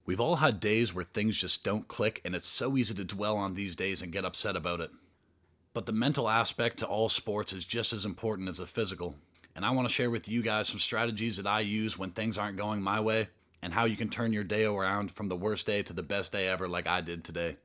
We've all had days where things just don't click, and it's so easy to dwell on these days and get upset about it. But the mental aspect to all sports is just as important as the physical. And I want to share with you guys some strategies that I use when things aren't going my way, and how you can turn your day around from the worst day to the best day ever like I did today.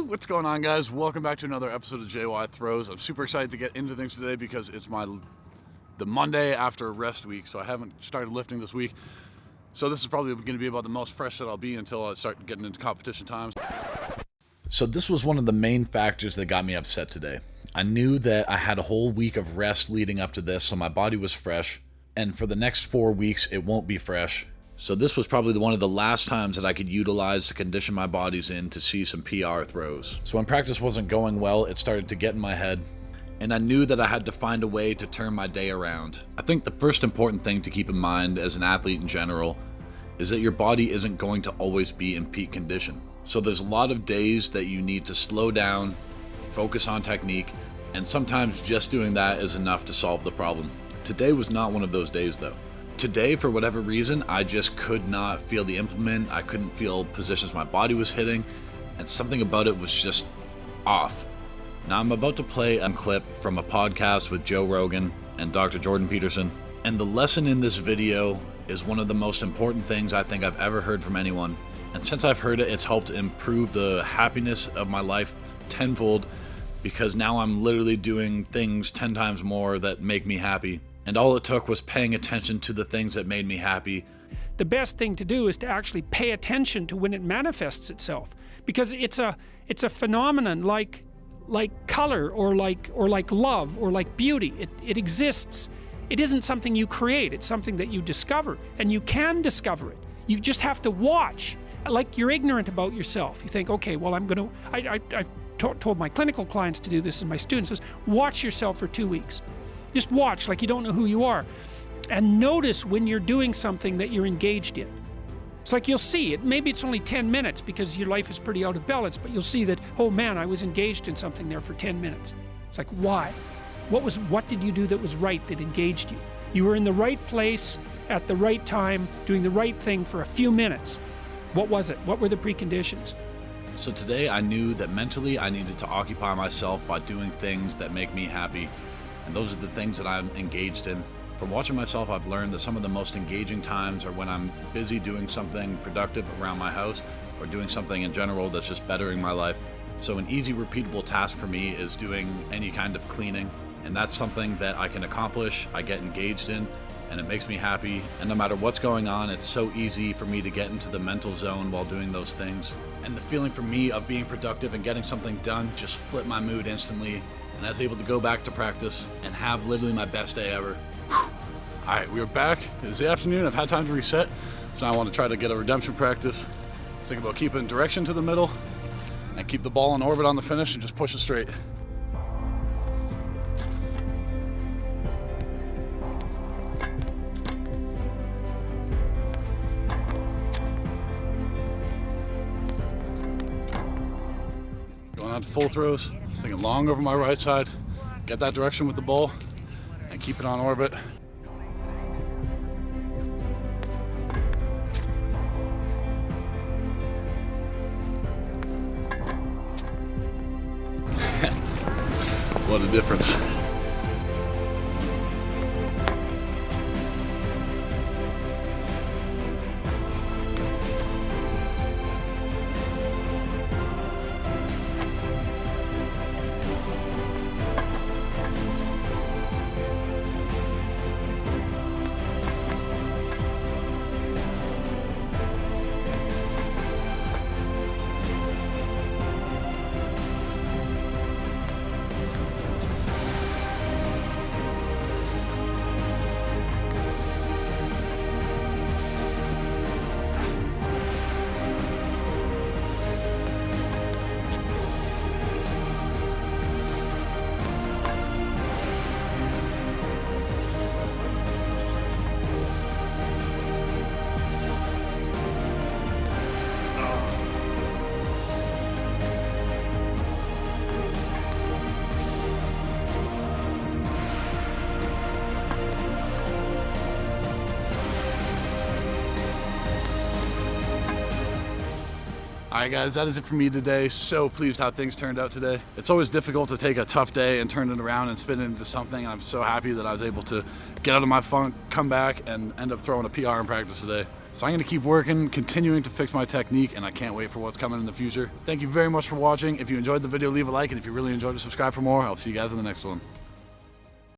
What's going on, guys? Welcome back to another episode of DJI Throws. I'm super excited to get into things today because it's the Monday after rest week, so I haven't started lifting this week. So this is probably going to be about the most fresh that I'll be until I start getting into competition times. So this was one of the main factors that got me upset today. I knew that I had a whole week of rest leading up to this, so my body was fresh, and for the next 4 weeks it won't be fresh. So this was probably one of the last times that I could utilize the condition my body's in to see some PR throws. So when practice wasn't going well, it started to get in my head, and I knew that I had to find a way to turn my day around. I think the first important thing to keep in mind as an athlete in general is that your body isn't going to always be in peak condition. So there's a lot of days that you need to slow down, focus on technique, and sometimes just doing that is enough to solve the problem. Today was not one of those days though. Today, for whatever reason, I just could not feel the implement. I couldn't feel positions my body was hitting, and something about it was just off. Now I'm about to play a clip from a podcast with Joe Rogan and Dr. Jordan Peterson, and the lesson in this video is one of the most important things I think I've ever heard from anyone. And since I've heard it, it's helped improve the happiness of my life tenfold, because now I'm literally doing things 10 times more that make me happy. And all it took was paying attention to the things that made me happy. The best thing to do is to actually pay attention to when it manifests itself, because it's a phenomenon like color or like love or like beauty. It exists. It isn't something you create. It's something that you discover, and you can discover it. You just have to watch. Like you're ignorant about yourself. You think, okay, well, I've told my clinical clients to do this, and my students says, watch yourself for 2 weeks. Just watch like you don't know who you are, and notice when you're doing something that you're engaged in. It's like you'll see it. Maybe it's only 10 minutes because your life is pretty out of balance, but you'll see that, oh man, I was engaged in something there for 10 minutes. It's like, why? What did you do that was right, that engaged you? You were in the right place at the right time, doing the right thing for a few minutes. What was it? What were the preconditions? So today I knew that mentally I needed to occupy myself by doing things that make me happy. And those are the things that I'm engaged in. From watching myself, I've learned that some of the most engaging times are when I'm busy doing something productive around my house, or doing something in general that's just bettering my life. So an easy, repeatable task for me is doing any kind of cleaning. And that's something that I can accomplish, I get engaged in, and it makes me happy. And no matter what's going on, it's so easy for me to get into the mental zone while doing those things. And the feeling for me of being productive and getting something done just flipped my mood instantly. And I was able to go back to practice and have literally my best day ever. Whew. All right, we are back. It's the afternoon. I've had time to reset. So now I want to try to get a redemption practice. Think about keeping direction to the middle and keep the ball in orbit on the finish and just push it straight. Going out to full throws. Thinking long over my right side, get that direction with the ball, and keep it on orbit. What a difference. Alright guys, that is it for me today. So pleased how things turned out today. It's always difficult to take a tough day and turn it around and spin it into something. I'm so happy that I was able to get out of my funk, come back, and end up throwing a PR in practice today. So I'm going to keep working, continuing to fix my technique, and I can't wait for what's coming in the future. Thank you very much for watching. If you enjoyed the video, leave a like, and if you really enjoyed it, subscribe for more. I'll see you guys in the next one.